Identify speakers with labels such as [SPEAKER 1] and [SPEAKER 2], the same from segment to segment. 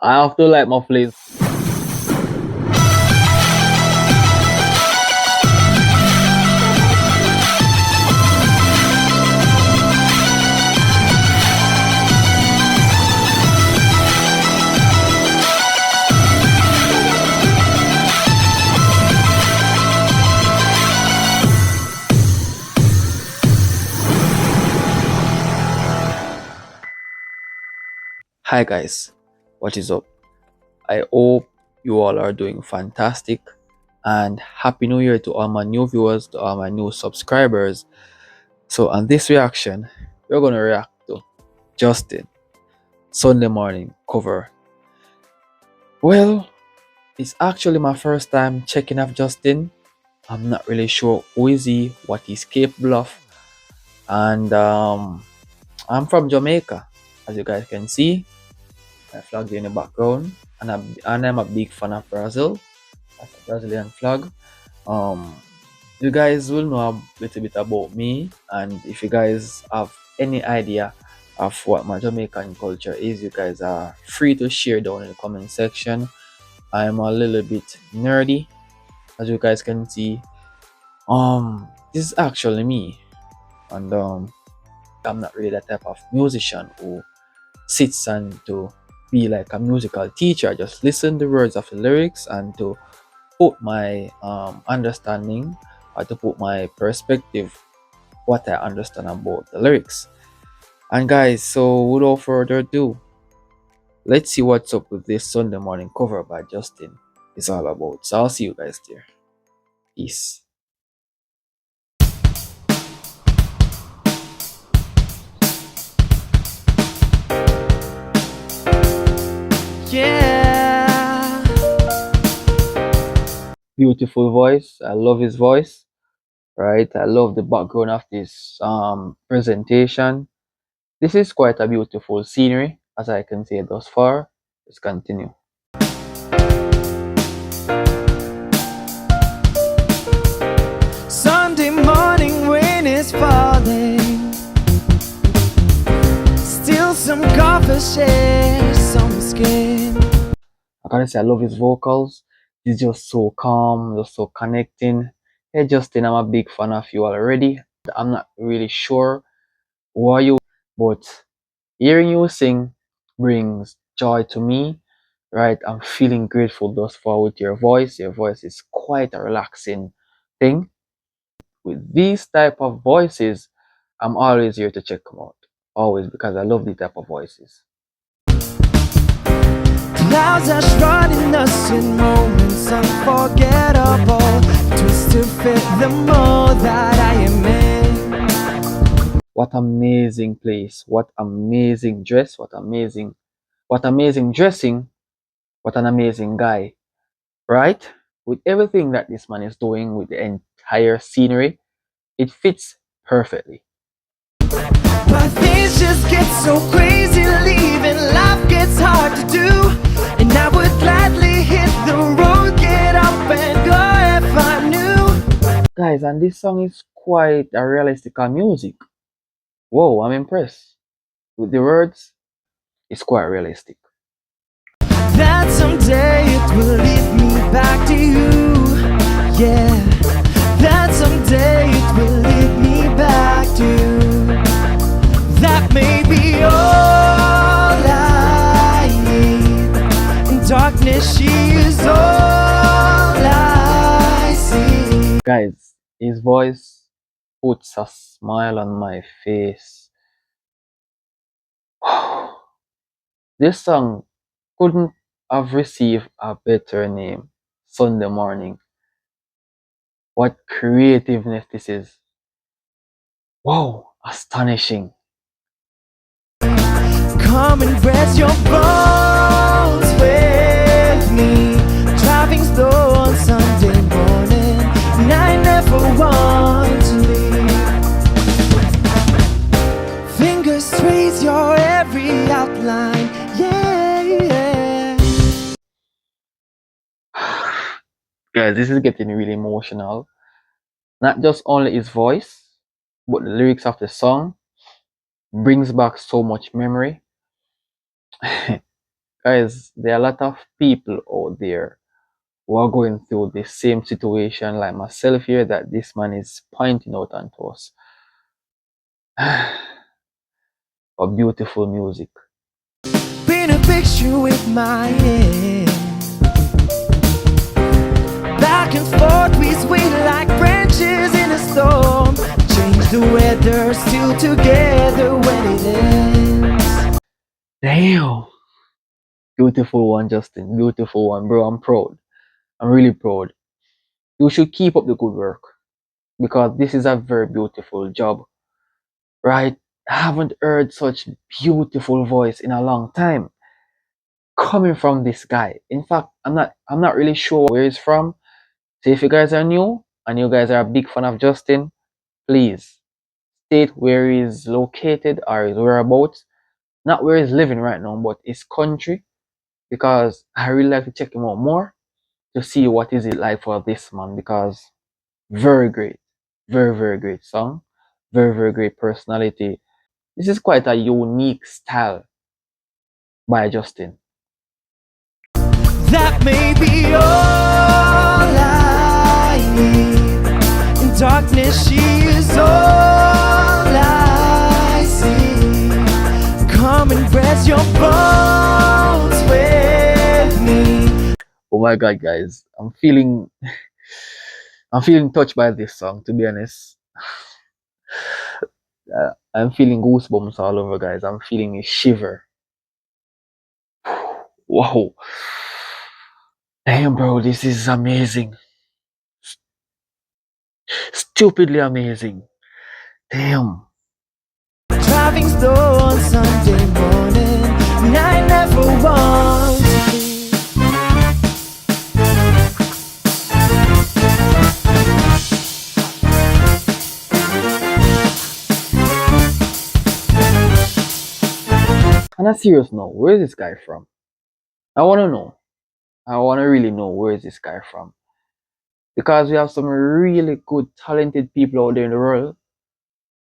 [SPEAKER 1] I have to like my place. Hi guys, what is up? I hope you all are doing fantastic and happy new year to all my new viewers, to all my new subscribers. So on this reaction, we're gonna react to Justin Sunday morning cover. Well, it's actually my first time checking out Justin. I'm not really sure who is he, what he's capable of, and I'm from Jamaica, as you guys can see. My flag in the background, and I'm a big fan of Brazil. That's a Brazilian flag. Um, you guys will know a little bit about me, and if you guys have any idea of what my Jamaican culture is, you guys are free to share down in the comment section. I'm a little bit nerdy, as you guys can see. This is actually me, and I'm not really that type of musician who sits and to be like a musical teacher. I just listen the words of the lyrics and to put my understanding or to put my perspective what I understand about the lyrics. And guys, so without further ado, let's see what's up with this Sunday morning cover by Justin is all about. So I'll see you guys there. Peace.
[SPEAKER 2] Yeah.
[SPEAKER 1] Beautiful voice. I love his voice. Right. I love the background of this presentation. This is quite a beautiful scenery, as I can say thus far. Let's continue.
[SPEAKER 2] Sunday morning rain is falling. Still some coffee share some skin.
[SPEAKER 1] I gotta say, I love his vocals. He's just so calm, just so connecting. Hey, Justin, I'm a big fan of you already. I'm not really sure who are you, but hearing you sing brings joy to me. Right, I'm feeling grateful thus far with your voice. Your voice is quite a relaxing thing. With these type of voices, I'm always here to check them out. Always, because I love these type of voices.
[SPEAKER 2] Clouds are shrouding us in moments unforgettable. Twist to fit the mold that I am in.
[SPEAKER 1] What amazing place, what amazing dress, what amazing dressing, what an amazing guy, right? With everything that this man is doing with the entire scenery, it fits perfectly.
[SPEAKER 2] But things just get so crazy, leaving life gets hard to do. And I would gladly hit the road, get up and go if I knew.
[SPEAKER 1] Guys, and this song is quite a realistic music. Whoa, I'm impressed. With the words, it's quite realistic.
[SPEAKER 2] That someday it will lead me back to you. Yeah, that someday it will lead me back to you. That may be all I need. In darkness she is all I see.
[SPEAKER 1] Guys, his voice puts a smile on my face. This song couldn't have received a better name. Sunday morning. What creativeness this is. Wow, astonishing.
[SPEAKER 2] Come and press your bones with me. Driving slow on Sunday morning, and I never want to leave. Fingers trace your every outline. Yeah, yeah.
[SPEAKER 1] Guys, this is getting really emotional. Not just only his voice, but the lyrics of the song brings back so much memory. Guys, there are a lot of people out there who are going through the same situation like myself here that this man is pointing out onto us. A beautiful music.
[SPEAKER 2] Paint a picture with my head. Back and forth we sway like branches in a storm. Change the weather, still together when it ends.
[SPEAKER 1] Damn. Beautiful one, Justin. Beautiful one, bro. I'm proud. I'm really proud. You should keep up the good work because this is a very beautiful job, right? I haven't heard such beautiful voice in a long time coming from this guy. In fact, I'm not really sure where he's from. So if you guys are new and you guys are a big fan of Justin, please state where he's located or his whereabouts. Not where he's living right now, but his country, because I really like to check him out more to see what is it like for this man, because very great, very great song, very great personality. This is quite a unique style by Justin.
[SPEAKER 2] That may be all I need. In darkness, she is all I see. Come and press your bones with me.
[SPEAKER 1] Oh my god, guys, I'm feeling touched by this song, to be honest. I'm feeling goosebumps all over, guys. I'm feeling a shiver. Wow. Damn, bro, this is amazing. Stupidly amazing. Damn.
[SPEAKER 2] Driving slow on Sunday morning, and I never want to leave.
[SPEAKER 1] On a serious note, where is this guy from? I want to know. I want to really know where is this guy from. Because we have some really good, talented people out there in the world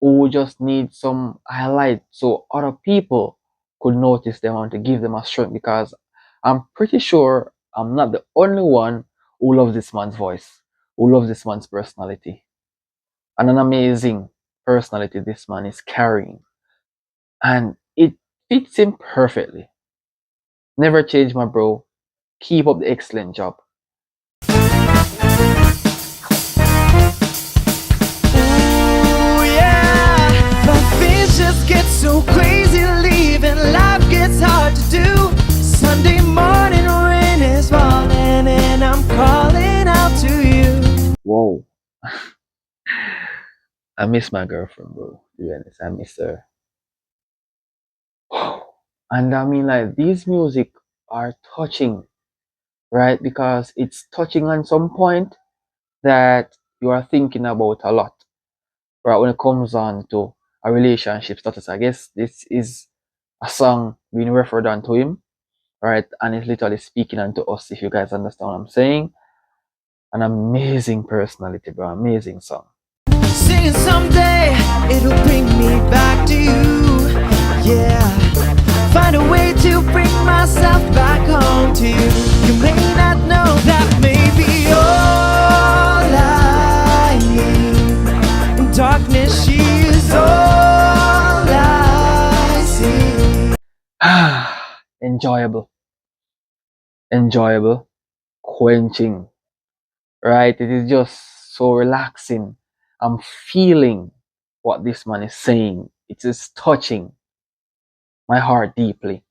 [SPEAKER 1] who just need some highlight so other people could notice them and to give them a strength. Because I'm pretty sure I'm not the only one who loves this man's voice, who loves this man's personality. And an amazing personality this man is carrying. And it fits him perfectly. Never change, my bro. Keep up the excellent job.
[SPEAKER 2] Ooh, yeah. But things just get so crazy, leaving life gets hard to do. Sunday morning, rain is falling, and I'm calling out to you.
[SPEAKER 1] Whoa. I miss my girlfriend, bro. To be honest, I miss her. And I mean, like, these music are touching, right? Because it's touching on some point that you are thinking about a lot, right? When it comes on to a relationship status, I guess this is a song being referred on to him, right? And it's literally speaking onto us, if you guys understand what I'm saying. An amazing personality, bro. Amazing song.
[SPEAKER 2] Singing someday, it'll bring me back to you. Yeah, find a way to bring myself back home to you. You may not know that may be all I need. In darkness, she is all I see.
[SPEAKER 1] Enjoyable. Enjoyable. Quenching. Right? It is just so relaxing. I'm feeling what this man is saying. It is touching my heart deeply.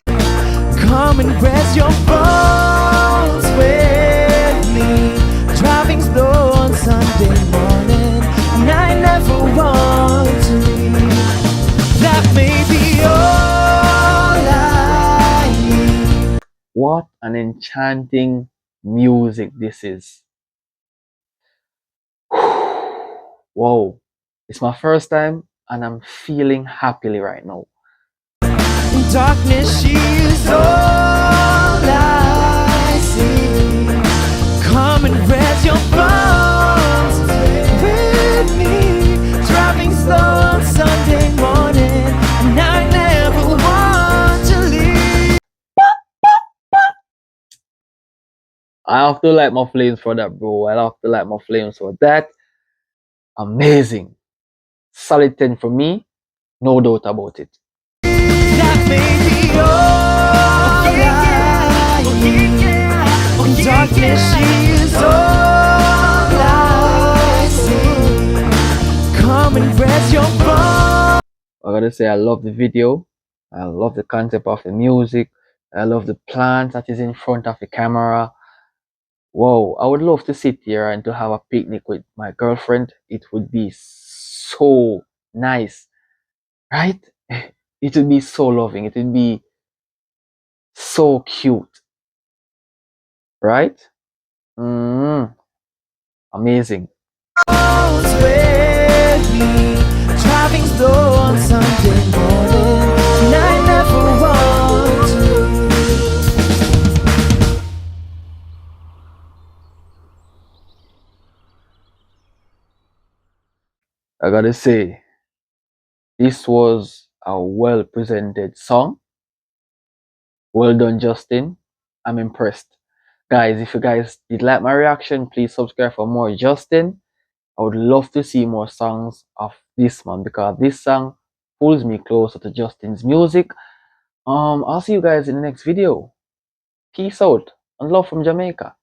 [SPEAKER 2] Come and press your bones with me. Driving slow on Sunday morning, and I never want to leave. That may be all I need.
[SPEAKER 1] What an enchanting music this is. Whoa. It's my first time and I'm feeling happily right now.
[SPEAKER 2] In darkness, she is all I see. Come and press your bones with me. Driving slow on Sunday morning, and I never want to leave.
[SPEAKER 1] I have to light my flames for that, bro. I have to light my flames for that. Amazing. Solid 10 for me. No doubt about it.
[SPEAKER 2] That may be alright. In darkness, she is all I see. Come and press your phone.
[SPEAKER 1] I gotta say, I love the video. I love the concept of the music. I love the plant that is in front of the camera. Whoa, I would love to sit here and to have a picnic with my girlfriend. It would be so nice, right? It would be so loving. It would be so cute, right? Mm, amazing.
[SPEAKER 2] With me, driving slow on Sunday morning, and I never want to.
[SPEAKER 1] I gotta say, this was a well presented song. Well done, Justin. I'm impressed. Guys, if you guys did like my reaction, please subscribe for more Justin. I would love to see more songs of this man because this song pulls me closer to Justin's music. I'll see you guys in the next video. Peace out and love from Jamaica.